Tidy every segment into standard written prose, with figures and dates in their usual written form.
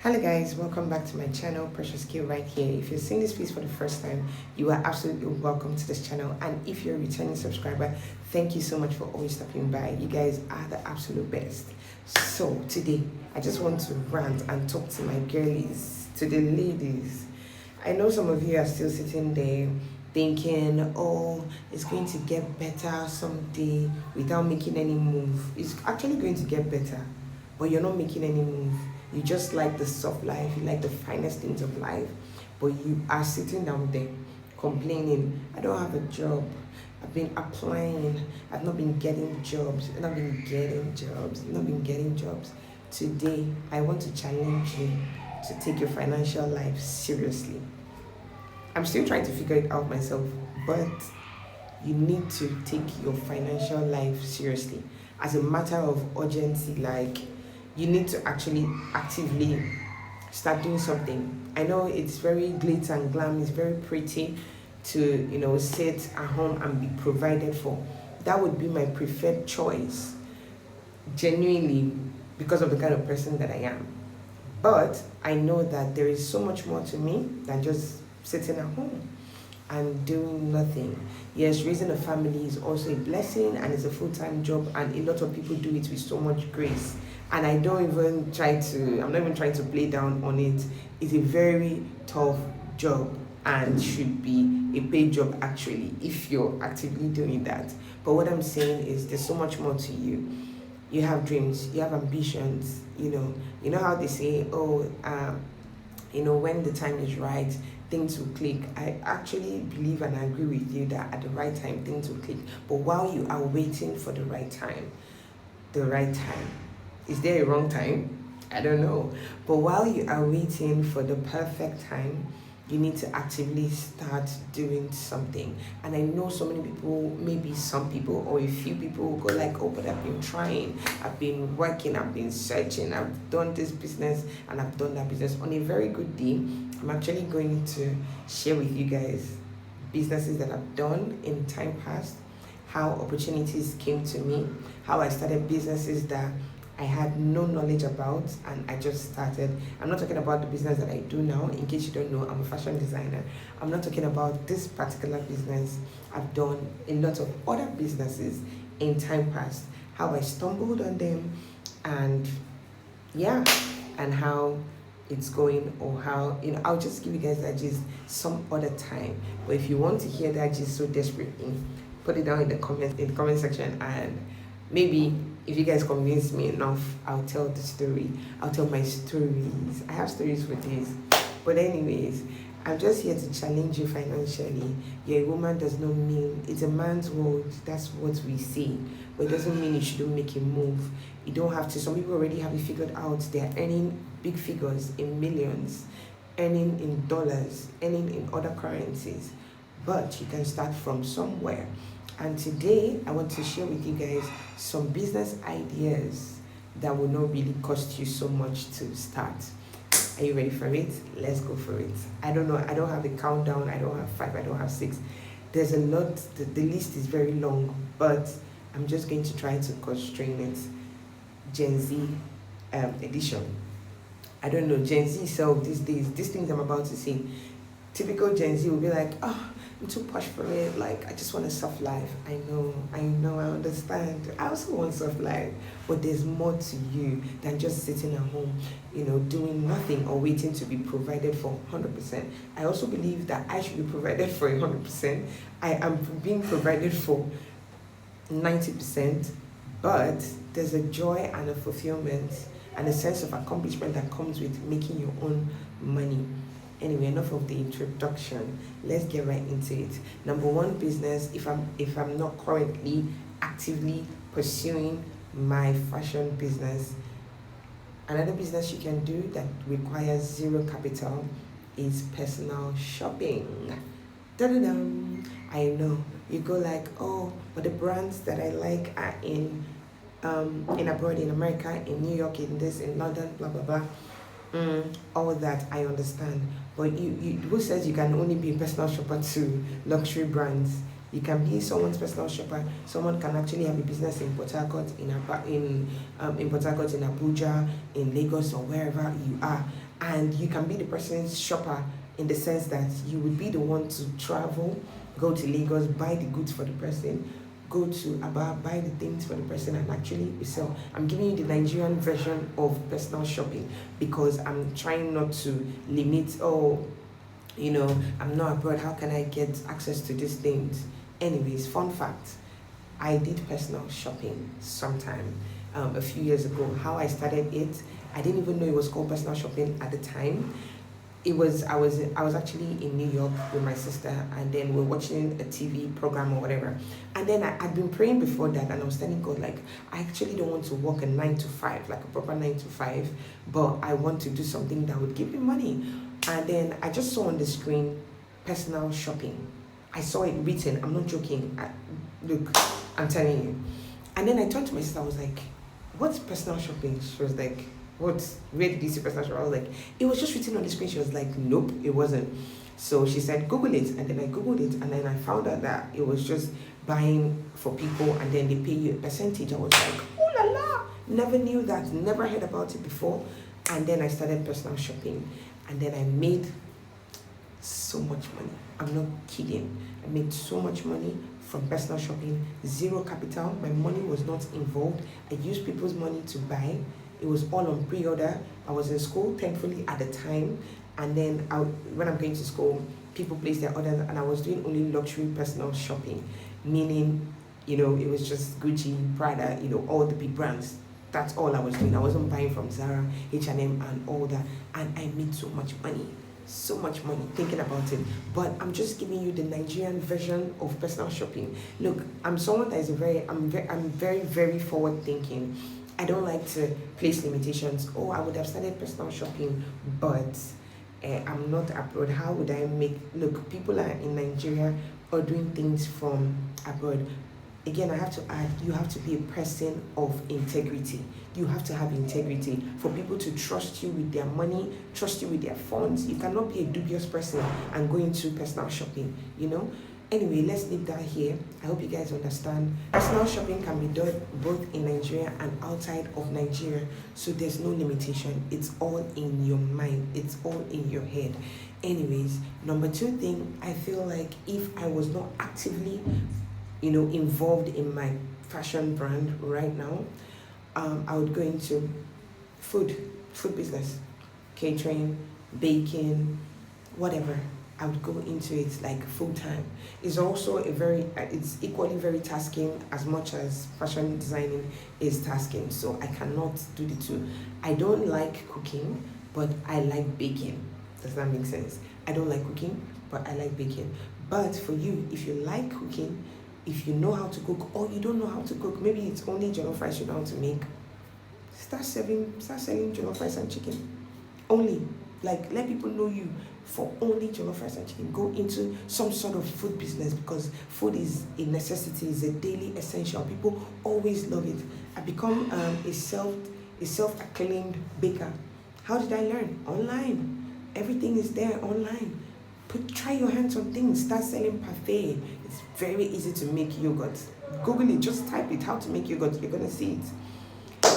Hello guys, welcome back to my channel, Precious K right here. If you're seeing this piece for the first time, you are absolutely welcome to this channel. And if you're a returning subscriber, thank you so much for always stopping by. You guys are the absolute best. So today, I just want to rant and talk to my girlies, to the ladies. I know some of you are still sitting there thinking, oh, it's going to get better someday without making any move. It's actually going to get better, but you're not making any move. You just like the soft life, you like the finest things of life, but you are sitting down there complaining, I don't have a job. I've been applying, I've not been getting jobs, not been getting jobs. Today, I want to challenge you to take your financial life seriously. I'm still trying to figure it out myself, but you need to take your financial life seriously as a matter of urgency. Like, you need to actually actively start doing something. I know it's very glitz and glam, it's very pretty to sit at home and be provided for. That would be my preferred choice, genuinely, because of the kind of person that I am. But I know that there is so much more to me than just sitting at home and doing nothing. Yes, raising a family is also a blessing and it's a full-time job, and a lot of people do it with so much grace. And I'm not even trying to play down on it. It's a very tough job and should be a paid job actually, if you're actively doing that. But what I'm saying is there's so much more to you. You have dreams, you have ambitions, you know how they say, when the time is right, things will click. I actually believe and I agree with you that at the right time, things will click. But while you are waiting for the right time, is there a wrong time? I don't know. But while you are waiting for the perfect time, you need to actively start doing something. And I know so many people, maybe some people or a few people will go like, oh, but I've been trying, I've been working, I've been searching, I've done this business and I've done that business. On a very good day, I'm actually going to share with you guys businesses that I've done in time past, how opportunities came to me, how I started businesses that I had no knowledge about and I just started. I'm not talking about the business that I do now. In case you don't know, I'm a fashion designer. I'm not talking about this particular business. I've done a lot of other businesses in time past, how I stumbled on them, and and how it's going, or how I'll just give you guys that gist some other time. But if you want to hear that gist so desperately, put it down in the comment section, and maybe if you guys convince me enough, I'll tell the story. I'll tell my stories. I have stories for this. But anyways, I'm just here to challenge you financially. You're a woman does not mean it's a man's world. That's what we say. But it doesn't mean you shouldn't make a move. You don't have to. Some people already have it figured out. They're earning big figures in millions, earning in dollars, earning in other currencies. But you can start from somewhere. And today, I want to share with you guys some business ideas that will not really cost you so much to start. Are you ready for it? Let's go for it. I don't know. I don't have a countdown. I don't have 5. I don't have 6. There's a lot. The list is very long, but I'm just going to try to constrain it. Gen Z edition. I don't know. Gen Z self these days, these things I'm about to say, typical Gen Z will be like, oh, I'm too posh for it. Like, I just want a soft life. I know, I understand. I also want soft life. But there's more to you than just sitting at home, doing nothing or waiting to be provided for 100%. I also believe that I should be provided for 100%. I am being provided for 90%. But there's a joy and a fulfillment and a sense of accomplishment that comes with making your own money. Anyway, enough of the introduction. Let's get right into it. Number one business, if I'm not currently actively pursuing my fashion business, another business you can do that requires zero capital is personal shopping. Da-da-dum. I know you go like, oh, but the brands that I like are in abroad, in America, in New York, in this, in London, blah blah blah. All that I understand, but you who says you can only be a personal shopper to luxury brands? You can be someone's personal shopper. Someone can actually have a business in Port Harcourt, in Port Harcourt, in Abuja, in Lagos, or wherever you are, and you can be the person's shopper in the sense that you would be the one to travel, go to Lagos, buy the goods for the person, go to Aba, buy the things for the person, and actually resell. I'm giving you the Nigerian version of personal shopping because I'm trying not to limit, I'm not abroad, how can I get access to these things? Anyways, fun fact, I did personal shopping sometime a few years ago. How I started it, I didn't even know it was called personal shopping at the time. I was actually in New York with my sister, and then we're watching a TV program or whatever. And then I'd been praying before that, and I was telling God, like, I actually don't want to work a 9 to 5, like a proper 9 to 5, but I want to do something that would give me money. And then I just saw on the screen personal shopping. I saw it written. I'm not joking. Look, I'm telling you. And then I turned to my sister. I was like, "What's personal shopping?" She was like, "What? Where did you see personal shopping?" I was like, "It was just written on the screen." She was like, "Nope, it wasn't." So she said, "Google it." And then I Googled it. And then I found out that it was just buying for people and then they pay you a percentage. I was like, "Oh la la." Never knew that. Never heard about it before. And then I started personal shopping. And then I made so much money. I'm not kidding. I made so much money from personal shopping. Zero capital. My money was not involved. I used people's money to buy. It was all on pre-order. I was in school, thankfully, at the time. And then when I'm going to school, people place their orders, and I was doing only luxury personal shopping, meaning, it was just Gucci, Prada, all the big brands. That's all I was doing. I wasn't buying from Zara, H&M, and all that. And I made so much money thinking about it. But I'm just giving you the Nigerian version of personal shopping. Look, I'm someone that is I'm very, very forward thinking. I don't like to place limitations. Oh, I would have started personal shopping, but I'm not abroad. How would I look, people are in Nigeria ordering things from abroad. Again, I have to add, you have to be a person of integrity. You have to have integrity for people to trust you with their money, trust you with their funds. You cannot be a dubious person and go into personal shopping, Anyway, let's leave that here. I hope you guys understand. Personal shopping can be done both in Nigeria and outside of Nigeria. So there's no limitation. It's all in your mind. It's all in your head. Anyways, number 2 thing, I feel like if I was not actively, involved in my fashion brand right now, I would go into food business, catering, baking, whatever. I would go into it like full time. It's also it's equally very tasking as much as fashion designing is tasking. So I cannot do the two. I don't like cooking, but I like baking. Does that make sense? I don't like cooking, but I like baking. But for you, if you like cooking, if you know how to cook, or you don't know how to cook, maybe it's only jollof rice you know how to make, start selling jollof rice and chicken. Only. Like, let people know you for only jollof rice and chicken. Go into some sort of food business, because food is a necessity, is a daily essential. People always love it. I become a self-acclaimed baker. How did I learn? Online. Everything is there online. Try your hands on things. Start selling parfait. It's very easy to make yogurt. Google it. Just type it. How to make yogurt. You're gonna see it.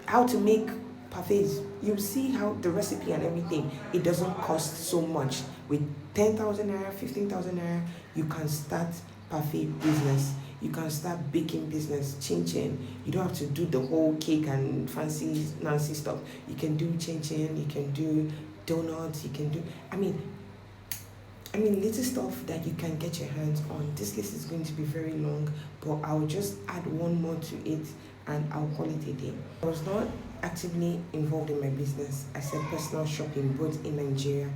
How to make parfaits. You see how the recipe and everything. It doesn't cost so much. With 10,000 naira, 15,000 naira, you can start parfait business. You can start baking business, chin. You don't have to do the whole cake and fancy stuff. You can do chin. You can do donuts. You can do. I mean, little stuff that you can get your hands on. This list is going to be very long, but I'll just add one more to it and I'll call it a day. I was not actively involved in my business. I said personal shopping, both in Nigeria,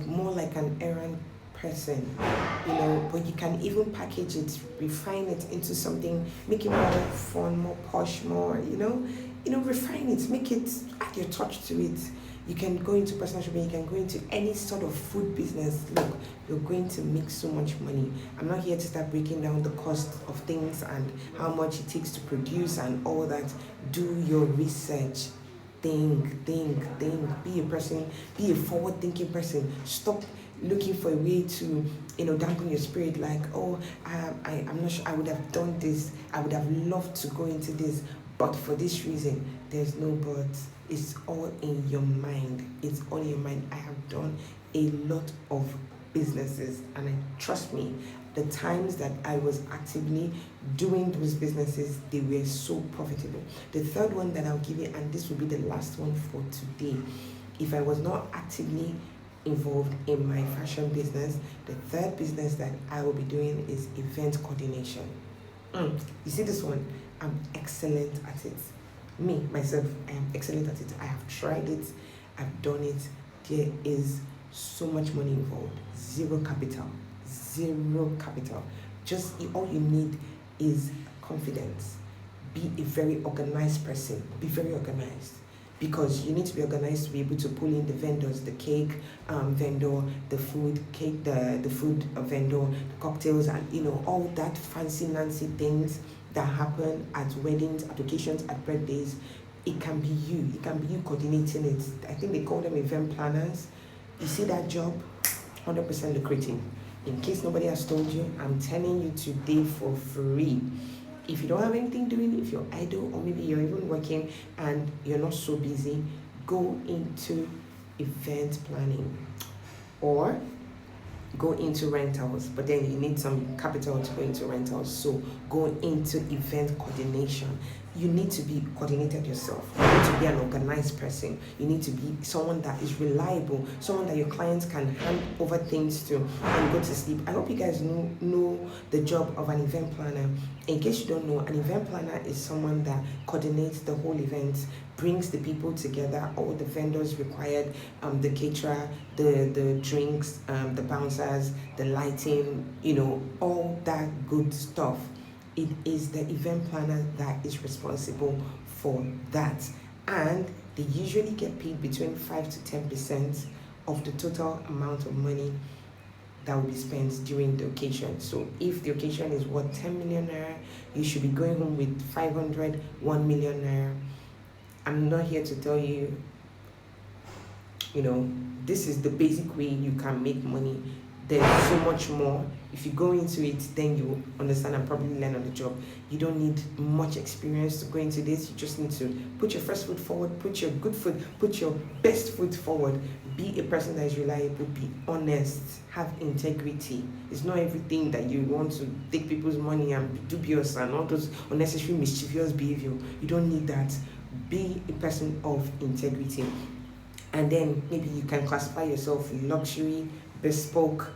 more like an errand person, but you can even package it, refine it into something, make it more fun, more posh, more, refine it, make it, add your touch to it. You can go into personal shopping, you can go into any sort of food business. Look, you're going to make so much money. I'm not here to start breaking down the cost of things and how much it takes to produce and all that. Do your research. Think. Be a person, be a forward-thinking person. Stop looking for a way to, dampen your spirit, like, I'm not sure I would have done this. I would have loved to go into this, but for this reason, There's no but. It's all in your mind. It's all in your mind. I have done a lot of businesses, and trust me, the times that I was actively doing those businesses, they were so profitable. The third one that I'll give you, and this will be the last one for today, if I was not actively involved in my fashion business, the third business that I will be doing is event coordination. You see this one? I'm excellent at it. Me, myself, I am excellent at it. I have tried it, I've done it. There is so much money involved. Zero capital. Zero capital. Just all you need is confidence. Be a very organized person. Be very organized. Because you need to be organized to be able to pull in the vendors, the cake vendor, the food cake, the food vendor, the cocktails, and all that fancy nancy things that happen at weddings, at occasions, at birthdays. It can be you. It can be you coordinating it. I think they call them event planners. You see that job? 100% lucrative. In case nobody has told you, I'm telling you today for free. If you don't have anything doing, if you're idle, or maybe you're even working and you're not so busy, go into event planning or go into rentals. But then you need some capital to go into rentals. So go into event coordination. You need to be coordinated yourself. You need to be an organized person. You need to be someone that is reliable, someone that your clients can hand over things to and go to sleep. I hope you guys know the job of an event planner. In case you don't know, an event planner is someone that coordinates the whole event, brings the people together, all the vendors required, the caterer, the drinks, the bouncers, the lighting, all that good stuff. It is the event planner that is responsible for that. And they usually get paid between 5 to 10% of the total amount of money that will be spent during the occasion. So if the occasion is 10 million naira, you should be going home with 500, 1 million naira. I'm not here to tell you, this is the basic way you can make money. There's so much more. If you go into it, then you understand and probably learn on the job. You don't need much experience to go into this. You just need to put your first foot forward, put your good foot, put your best foot forward. Be a person that is reliable, be honest, have integrity. It's not everything that you want to take people's money and be dubious and all those unnecessary mischievous behavior. You don't need that. Be a person of integrity. And then maybe you can classify yourself luxury, bespoke,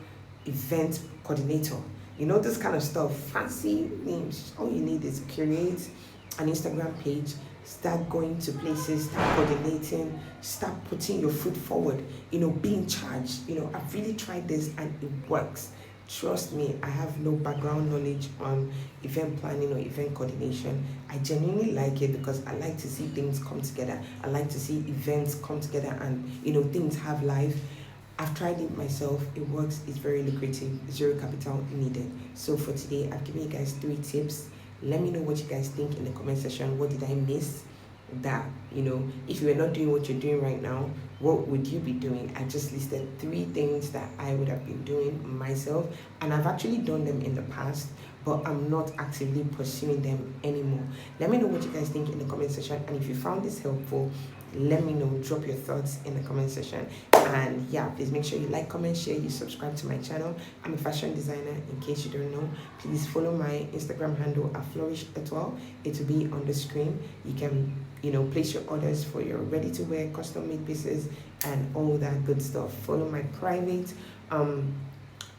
event coordinator. This kind of stuff, fancy names. All you need is create an Instagram page, start going to places, start coordinating, start putting your foot forward, be in charge. I've really tried this and it works. Trust me, I have no background knowledge on event planning or event coordination. I genuinely like it because I like to see things come together. I like to see events come together and, things have life. I've tried it myself. It works. It's very lucrative. Zero capital needed. So for today, I've given you guys 3 tips. Let me know what you guys think in the comment section. What did I miss? That, if you were not doing what you're doing right now, what would you be doing? I just listed 3 things that I would have been doing myself, and I've actually done them in the past, but I'm not actively pursuing them anymore. Let me know what you guys think in the comment section, and if you found this helpful, let me know. Drop your thoughts in the comment section. And yeah, please make sure you like, comment, share, you subscribe to my channel. I'm a fashion designer, in case you don't know. Please follow my Instagram handle at Flourish Etoile. It will be on the screen. You can place your orders for your ready to wear custom made pieces and all that good stuff. Follow my private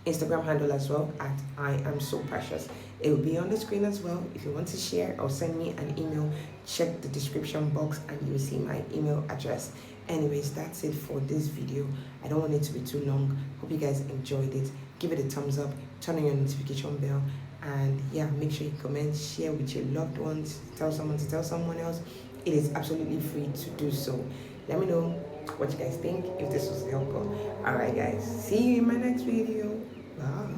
Instagram handle as well at iampreciouskay. It will be on the screen as well. If you want to share or send me an email, check the description box and you will see my email address. Anyways, that's it for this video. I don't want it to be too long. Hope you guys enjoyed it. Give it a thumbs up, turn on your notification bell, and yeah, make sure you comment, share with your loved ones, tell someone to tell someone else. It is absolutely free to do so. Let me know what you guys think, if this was helpful. Alright guys, see you in my next video. Bye.